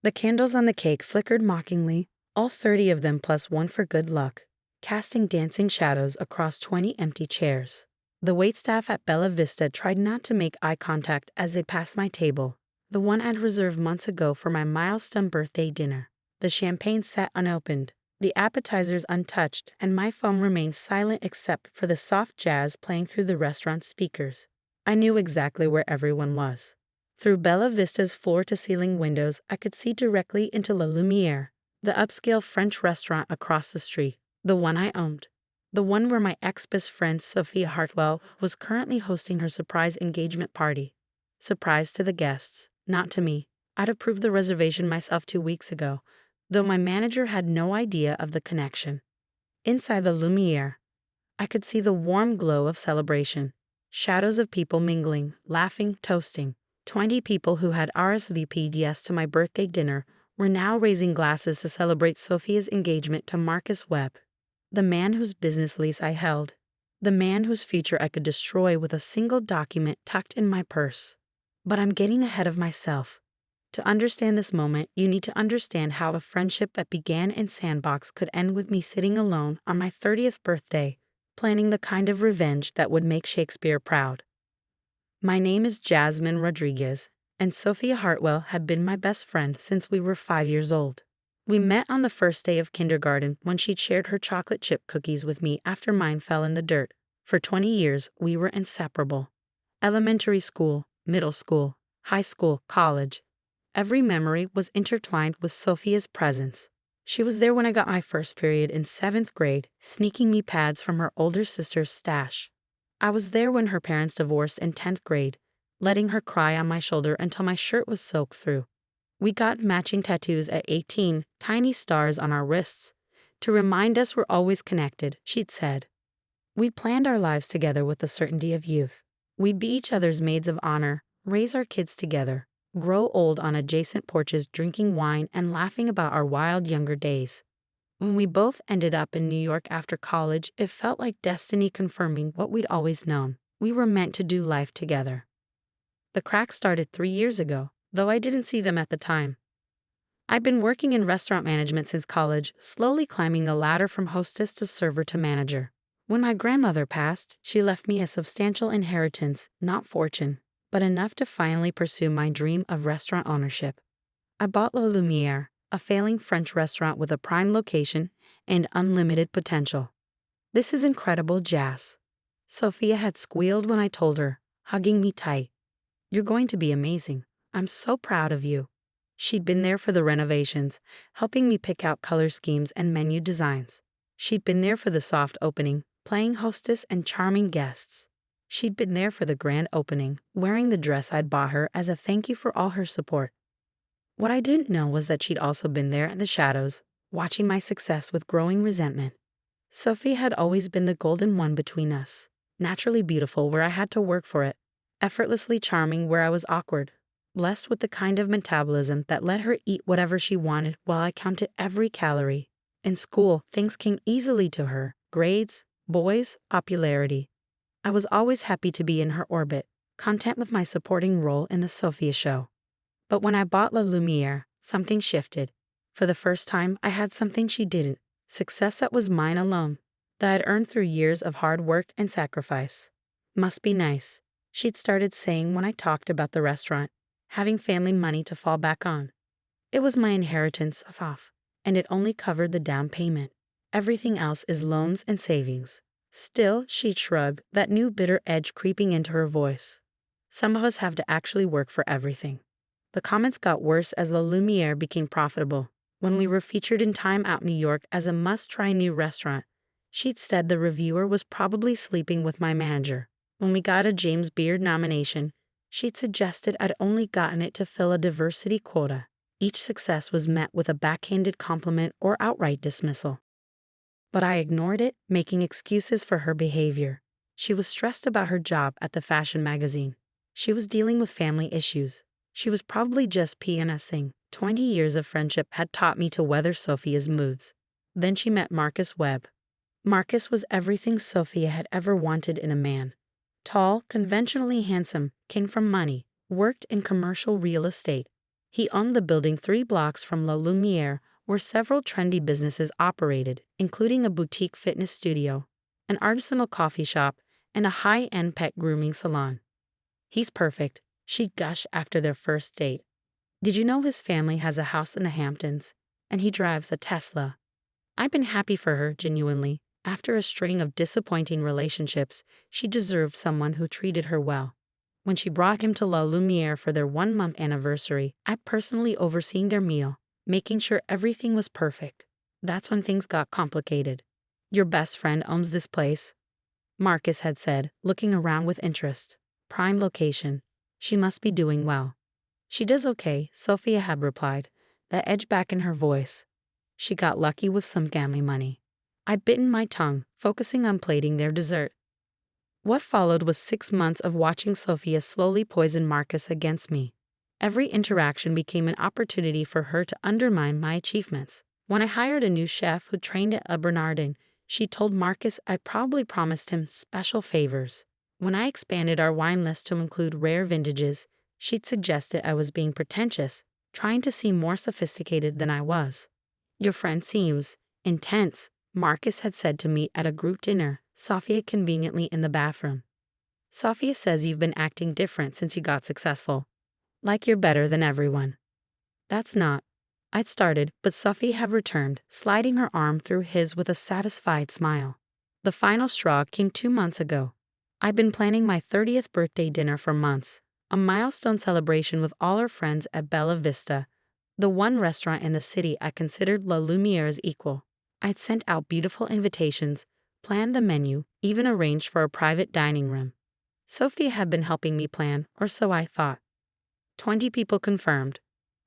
The candles on the cake flickered mockingly, all 30 of them plus one for good luck, casting dancing shadows across 20 empty chairs. The waitstaff at Bella Vista tried not to make eye contact as they passed my table, the one I'd reserved months ago for my milestone birthday dinner. The champagne sat unopened, the appetizers untouched, and my phone remained silent except for the soft jazz playing through the restaurant's speakers. I knew exactly where everyone was. Through Bella Vista's floor-to-ceiling windows, I could see directly into La Lumiere, the upscale French restaurant across the street, the one I owned. The one where my ex-best friend Sophia Hartwell was currently hosting her surprise engagement party. Surprise to the guests, not to me. I'd approved the reservation myself 2 weeks ago, though my manager had no idea of the connection. Inside the Lumiere, I could see the warm glow of celebration. Shadows of people mingling, laughing, toasting. 20 people who had RSVP'd yes to my birthday dinner were now raising glasses to celebrate Sophia's engagement to Marcus Webb, the man whose business lease I held, the man whose future I could destroy with a single document tucked in my purse. But I'm getting ahead of myself. To understand this moment, you need to understand how a friendship that began in Sandbox could end with me sitting alone on my 30th birthday, planning the kind of revenge that would make Shakespeare proud. My name is Jasmine Rodriguez, and Sophia Hartwell had been my best friend since we were 5 years old. We met on the first day of kindergarten when she'd shared her chocolate chip cookies with me after mine fell in the dirt. For 20 years, we were inseparable. Elementary school, middle school, high school, college. Every memory was intertwined with Sophia's presence. She was there when I got my first period in 7th grade, sneaking me pads from her older sister's stash. I was there when her parents divorced in 10th grade, letting her cry on my shoulder until my shirt was soaked through. We got matching tattoos at 18, tiny stars on our wrists. To remind us we're always connected, she'd said. We planned our lives together with the certainty of youth. We'd be each other's maids of honor, raise our kids together, grow old on adjacent porches drinking wine and laughing about our wild younger days. When we both ended up in New York after college, it felt like destiny confirming what we'd always known. We were meant to do life together. The cracks started 3 years ago, though I didn't see them at the time. I'd been working in restaurant management since college, slowly climbing a ladder from hostess to server to manager. When my grandmother passed, she left me a substantial inheritance, not fortune, but enough to finally pursue my dream of restaurant ownership. I bought La Lumiere, a failing French restaurant with a prime location and unlimited potential. This is incredible, Jas. Sophia had squealed when I told her, hugging me tight. You're going to be amazing. I'm so proud of you. She'd been there for the renovations, helping me pick out color schemes and menu designs. She'd been there for the soft opening, playing hostess and charming guests. She'd been there for the grand opening, wearing the dress I'd bought her as a thank you for all her support. What I didn't know was that she'd also been there in the shadows, watching my success with growing resentment. Sophie had always been the golden one between us, naturally beautiful where I had to work for it, effortlessly charming where I was awkward, blessed with the kind of metabolism that let her eat whatever she wanted while I counted every calorie. In school, things came easily to her, grades, boys, popularity. I was always happy to be in her orbit, content with my supporting role in the Sophia show. But when I bought La Lumiere, something shifted. For the first time, I had something she didn't. Success that was mine alone, that I'd earned through years of hard work and sacrifice. Must be nice, she'd started saying when I talked about the restaurant, having family money to fall back on. It was my inheritance off, and it only covered the down payment. Everything else is loans and savings. Still, she shrugged, that new bitter edge creeping into her voice. Some of us have to actually work for everything. The comments got worse as La Lumiere became profitable. When we were featured in Time Out New York as a must-try new restaurant, she'd said the reviewer was probably sleeping with my manager. When we got a James Beard nomination, she'd suggested I'd only gotten it to fill a diversity quota. Each success was met with a backhanded compliment or outright dismissal. But I ignored it, making excuses for her behavior. She was stressed about her job at the fashion magazine. She was dealing with family issues. She was probably just PMSing. 20 years of friendship had taught me to weather Sophia's moods. Then she met Marcus Webb. Marcus was everything Sophia had ever wanted in a man. Tall, conventionally handsome, came from money, worked in commercial real estate. He owned the building 3 blocks from La Lumiere, where several trendy businesses operated, including a boutique fitness studio, an artisanal coffee shop, and a high-end pet grooming salon. He's perfect, she'd gush after their first date. Did you know his family has a house in the Hamptons? And he drives a Tesla. I've been happy for her, genuinely. After a string of disappointing relationships, she deserved someone who treated her well. When she brought him to La Lumiere for their 1-month anniversary, I'd personally overseen their meal, making sure everything was perfect. That's when things got complicated. Your best friend owns this place, Marcus had said, looking around with interest. Prime location. She must be doing well. She does okay, Sophia had replied, that edge back in her voice. She got lucky with some gambling money. I'd bitten my tongue, focusing on plating their dessert. What followed was 6 months of watching Sophia slowly poison Marcus against me. Every interaction became an opportunity for her to undermine my achievements. When I hired a new chef who trained at a Bernardin, she told Marcus I probably promised him special favors. When I expanded our wine list to include rare vintages, she'd suggested I was being pretentious, trying to seem more sophisticated than I was. Your friend seems intense, Marcus had said to me at a group dinner, Sophia conveniently in the bathroom. Sophia says you've been acting different since you got successful. Like you're better than everyone. That's not. I'd started, but Sophie had returned, sliding her arm through his with a satisfied smile. The final straw came 2 months ago. I'd been planning my 30th birthday dinner for months, a milestone celebration with all our friends at Bella Vista, the one restaurant in the city I considered La Lumiere's equal. I'd sent out beautiful invitations, planned the menu, even arranged for a private dining room. Sophia had been helping me plan, or so I thought. 20 people confirmed.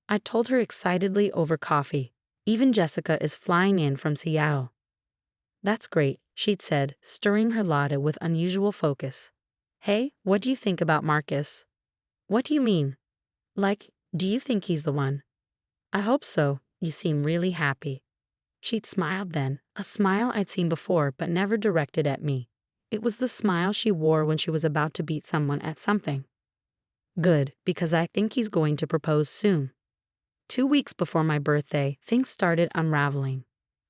I told her excitedly over coffee. Even Jessica is flying in from Seattle. That's great, she'd said, stirring her latte with unusual focus. Hey, what do you think about Marcus? What do you mean? Like, do you think he's the one? I hope so, you seem really happy. She'd smiled then, a smile I'd seen before but never directed at me. It was the smile she wore when she was about to beat someone at something. Good, because I think he's going to propose soon. 2 weeks before my birthday, things started unraveling.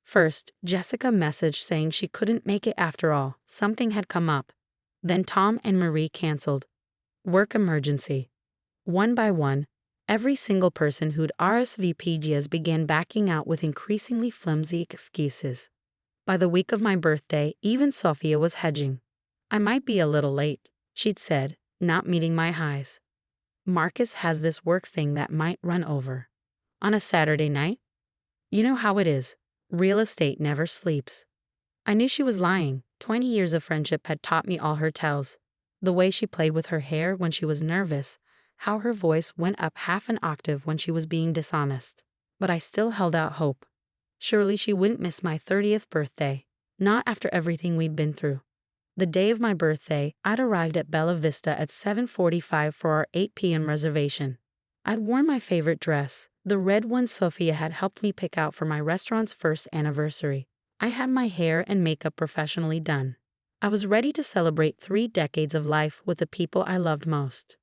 First, Jessica messaged saying she couldn't make it after all, something had come up. Then Tom and Marie canceled. Work emergency. One by one, every single person who'd RSVP'd began backing out with increasingly flimsy excuses. By the week of my birthday, even Sophia was hedging. I might be a little late, she'd said, not meeting my highs. Marcus has this work thing that might run over. On a Saturday night? You know how it is. Real estate never sleeps. I knew she was lying. 20 years of friendship had taught me all her tells. The way she played with her hair when she was nervous, how her voice went up half an octave when she was being dishonest. But I still held out hope. Surely she wouldn't miss my 30th birthday. Not after everything we'd been through. The day of my birthday, I'd arrived at Bella Vista at 7:45 for our 8 p.m. reservation. I'd worn my favorite dress, the red one Sophia had helped me pick out for my restaurant's first anniversary. I had my hair and makeup professionally done. I was ready to celebrate 3 decades of life with the people I loved most.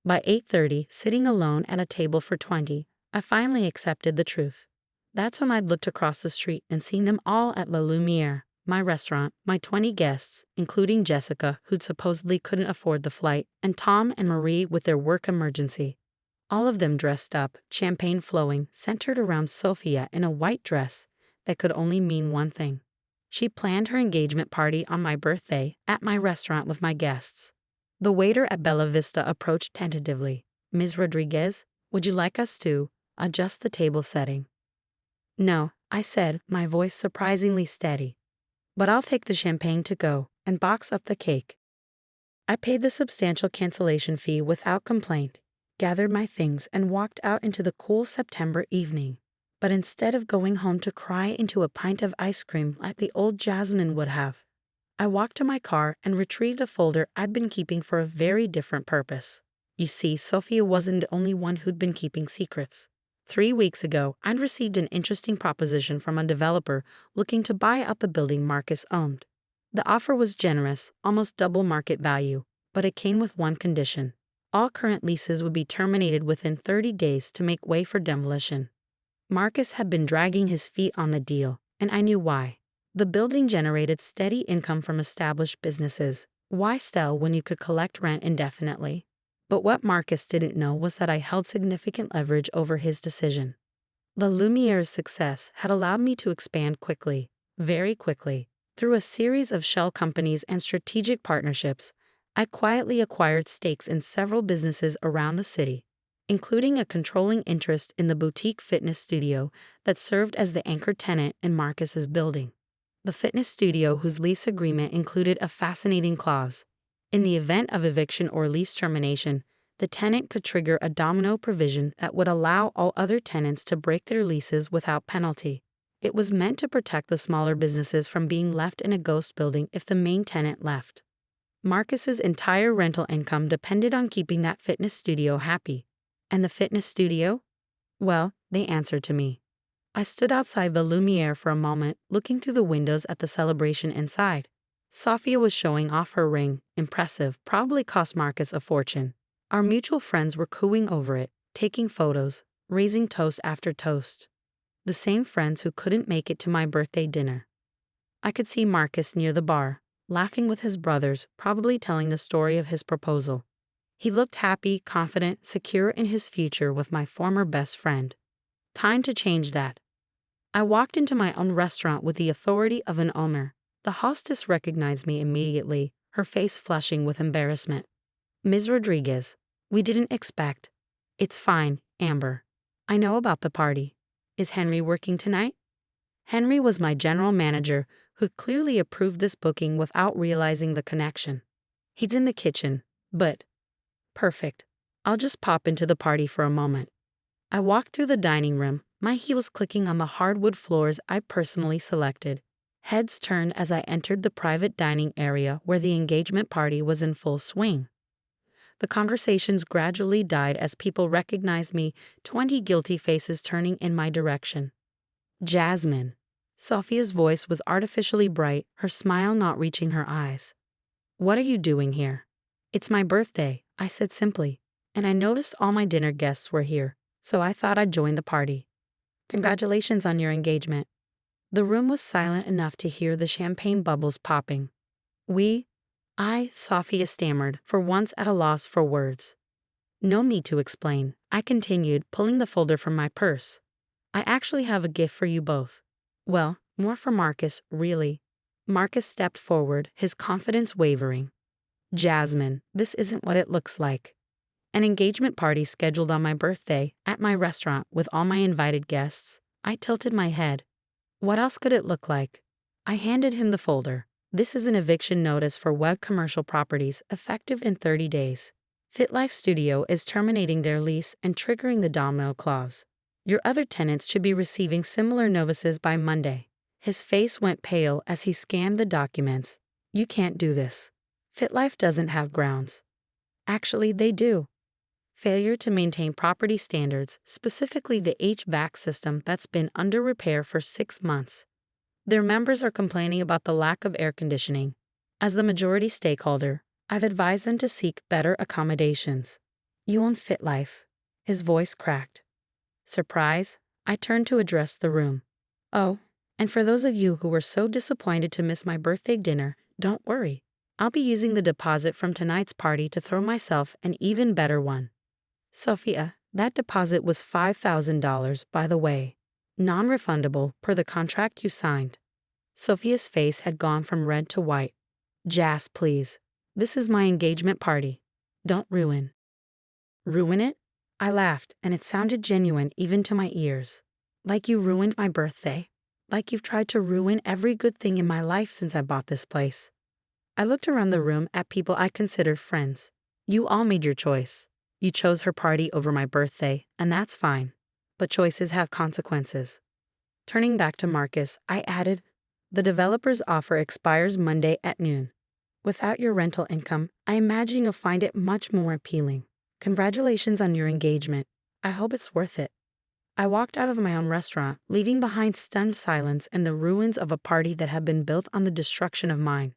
By 8:30, sitting alone at a table for 20, I finally accepted the truth. That's when I'd looked across the street and seen them all at La Lumiere, my restaurant, my 20 guests, including Jessica, who'd supposedly couldn't afford the flight, and Tom and Marie with their work emergency. All of them dressed up, champagne flowing, centered around Sophia in a white dress that could only mean one thing. She planned her engagement party on my birthday at my restaurant with my guests. The waiter at Bella Vista approached tentatively. Ms. Rodriguez, would you like us to adjust the table setting? No, I said, my voice surprisingly steady. But I'll take the champagne to go and box up the cake. I paid the substantial cancellation fee without complaint, gathered my things, and walked out into the cool September evening. But instead of going home to cry into a pint of ice cream like the old Jasmine would have, I walked to my car and retrieved a folder I'd been keeping for a very different purpose. You see, Sophia wasn't the only one who'd been keeping secrets. 3 weeks ago, I'd received an interesting proposition from a developer looking to buy out the building Marcus owned. The offer was generous, almost double market value, but it came with one condition. All current leases would be terminated within 30 days to make way for demolition. Marcus had been dragging his feet on the deal, and I knew why. The building generated steady income from established businesses. Why sell when you could collect rent indefinitely? But what Marcus didn't know was that I held significant leverage over his decision. The Lumiere's success had allowed me to expand quickly, very quickly. Through a series of shell companies and strategic partnerships, I quietly acquired stakes in several businesses around the city, including a controlling interest in the boutique fitness studio that served as the anchor tenant in Marcus's building. The fitness studio, whose lease agreement included a fascinating clause. In the event of eviction or lease termination, the tenant could trigger a domino provision that would allow all other tenants to break their leases without penalty. It was meant to protect the smaller businesses from being left in a ghost building if the main tenant left. Marcus's entire rental income depended on keeping that fitness studio happy. And the fitness studio? Well, they answered to me. I stood outside the Lumiere for a moment, looking through the windows at the celebration inside. Sophia was showing off her ring, impressive, probably cost Marcus a fortune. Our mutual friends were cooing over it, taking photos, raising toast after toast. The same friends who couldn't make it to my birthday dinner. I could see Marcus near the bar, laughing with his brothers, probably telling the story of his proposal. He looked happy, confident, secure in his future with my former best friend. Time to change that. I walked into my own restaurant with the authority of an owner. The hostess recognized me immediately, her face flushing with embarrassment. Ms. Rodriguez, we didn't expect. It's fine, Amber. I know about the party. Is Henry working tonight? Henry was my general manager, who clearly approved this booking without realizing the connection. He's in the kitchen, but... Perfect. I'll just pop into the party for a moment. I walked through the dining room, my heels clicking on the hardwood floors I personally selected. Heads turned as I entered the private dining area where the engagement party was in full swing. The conversations gradually died as people recognized me, 20 guilty faces turning in my direction. Jasmine. Sophia's voice was artificially bright, her smile not reaching her eyes. What are you doing here? It's my birthday, I said simply, and I noticed all my dinner guests were here, so I thought I'd join the party. Congratulations on your engagement. The room was silent enough to hear the champagne bubbles popping. Sophia stammered, for once at a loss for words. No need to explain, I continued, pulling the folder from my purse. I actually have a gift for you both. Well, more for Marcus, really. Marcus stepped forward, his confidence wavering. Jasmine, this isn't what it looks like. An engagement party scheduled on my birthday, at my restaurant, with all my invited guests. I tilted my head. What else could it look like? I handed him the folder. This is an eviction notice for web commercial properties, effective in 30 days. FitLife Studio is terminating their lease and triggering the domino clause. Your other tenants should be receiving similar notices by Monday. His face went pale as he scanned the documents. You can't do this. FitLife doesn't have grounds. Actually, they do. Failure to maintain property standards, specifically the HVAC system that's been under repair for 6 months. Their members are complaining about the lack of air conditioning. As the majority stakeholder, I've advised them to seek better accommodations. You own FitLife. His voice cracked. Surprise, I turned to address the room. Oh, and for those of you who were so disappointed to miss my birthday dinner, don't worry. I'll be using the deposit from tonight's party to throw myself an even better one. Sophia, that deposit was $5,000, by the way. Non-refundable per the contract you signed. Sophia's face had gone from red to white. Jas, please. This is my engagement party. Don't ruin. Ruin it? I laughed, and it sounded genuine even to my ears. Like you ruined my birthday. Like you've tried to ruin every good thing in my life since I bought this place. I looked around the room at people I considered friends. You all made your choice. You chose her party over my birthday, and that's fine. But choices have consequences. Turning back to Marcus, I added, the developer's offer expires Monday at noon. Without your rental income, I imagine you'll find it much more appealing. Congratulations on your engagement. I hope it's worth it. I walked out of my own restaurant, leaving behind stunned silence and the ruins of a party that had been built on the destruction of mine.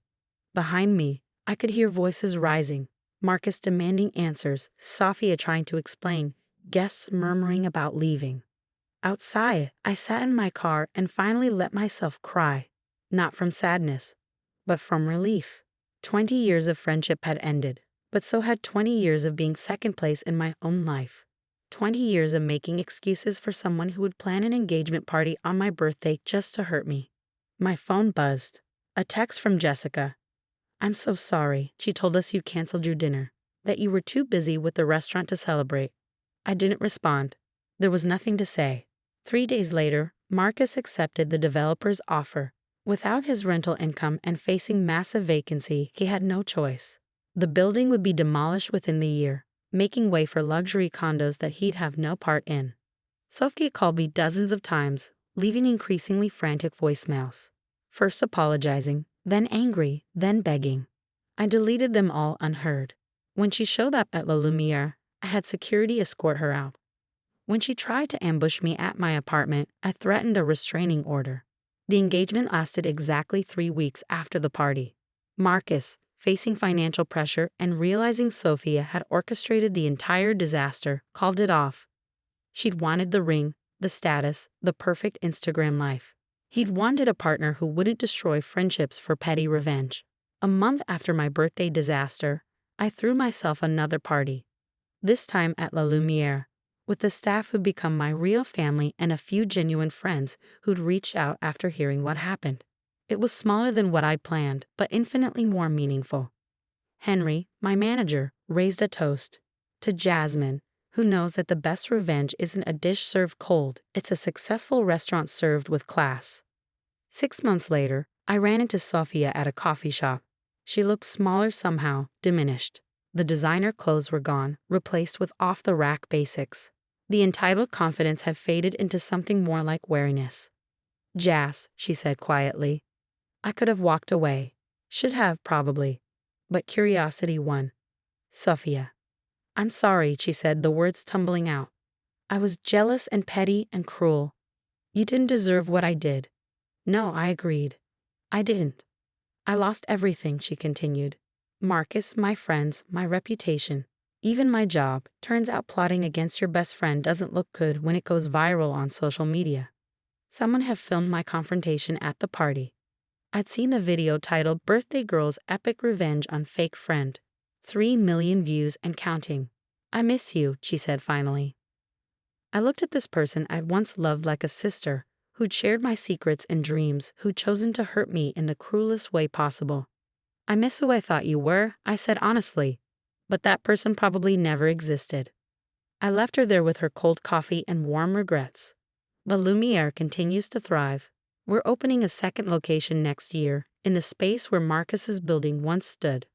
Behind me, I could hear voices rising. Marcus demanding answers, Sophia trying to explain, guests murmuring about leaving. Outside, I sat in my car and finally let myself cry, not from sadness, but from relief. 20 years of friendship had ended, but so had 20 years of being second place in my own life. 20 years of making excuses for someone who would plan an engagement party on my birthday just to hurt me. My phone buzzed. A text from Jessica. "I'm so sorry. She told us you canceled your dinner, that you were too busy with the restaurant to celebrate." I didn't respond. There was nothing to say. 3 days later, Marcus accepted the developer's offer. Without his rental income and facing massive vacancy, he had no choice. The building would be demolished within the year, making way for luxury condos that he'd have no part in. Sophia called me dozens of times, leaving increasingly frantic voicemails. First apologizing, then angry, then begging. I deleted them all unheard. When she showed up at La Lumiere, I had security escort her out. When she tried to ambush me at my apartment, I threatened a restraining order. The engagement lasted exactly 3 weeks after the party. Marcus, facing financial pressure and realizing Sophia had orchestrated the entire disaster, called it off. She'd wanted the ring, the status, the perfect Instagram life. He'd wanted a partner who wouldn't destroy friendships for petty revenge. A month after my birthday disaster, I threw myself another party. This time at La Lumiere, with the staff who'd become my real family and a few genuine friends who'd reached out after hearing what happened. It was smaller than what I'd planned, but infinitely more meaningful. Henry, my manager, raised a toast to Jasmine, who knows that the best revenge isn't a dish served cold, it's a successful restaurant served with class. 6 months later, I ran into Sophia at a coffee shop. She looked smaller somehow, diminished. The designer clothes were gone, replaced with off-the-rack basics. The entitled confidence had faded into something more like wariness. "Jas," she said quietly. I could have walked away. Should have, probably. But curiosity won. "Sophia." "I'm sorry," she said, the words tumbling out. "I was jealous and petty and cruel. You didn't deserve what I did." "No," I agreed. "I didn't. I lost everything," she continued. "Marcus, my friends, my reputation, even my job. Turns out plotting against your best friend doesn't look good when it goes viral on social media. Someone had filmed my confrontation at the party. I'd seen a video titled 'Birthday Girl's Epic Revenge on Fake Friend.' 3 million views and counting. "I miss you," she said finally. I looked at this person I'd once loved like a sister, who'd shared my secrets and dreams, who'd chosen to hurt me in the cruelest way possible. "I miss who I thought you were," I said honestly, but that person probably never existed. I left her there with her cold coffee and warm regrets. La Lumiere continues to thrive. We're opening a second location next year, in the space where Marcus's building once stood.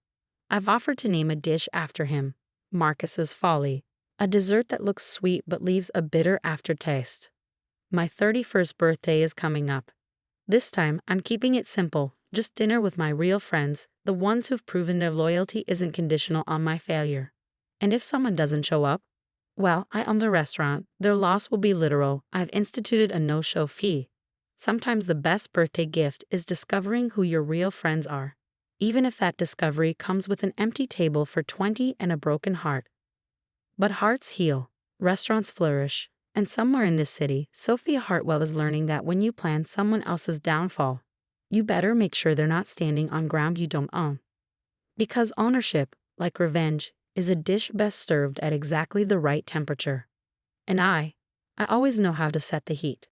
I've offered to name a dish after him, Marcus's Folly, a dessert that looks sweet but leaves a bitter aftertaste. My 31st birthday is coming up. This time, I'm keeping it simple, just dinner with my real friends, the ones who've proven their loyalty isn't conditional on my failure. And if someone doesn't show up, well, I own the restaurant. Their loss will be literal. I've instituted a no-show fee. Sometimes the best birthday gift is discovering who your real friends are, even if that discovery comes with an empty table for 20 and a broken heart. But hearts heal, restaurants flourish, and somewhere in this city, Sophia Hartwell is learning that when you plan someone else's downfall, you better make sure they're not standing on ground you don't own. Because ownership, like revenge, is a dish best served at exactly the right temperature. And I always know how to set the heat.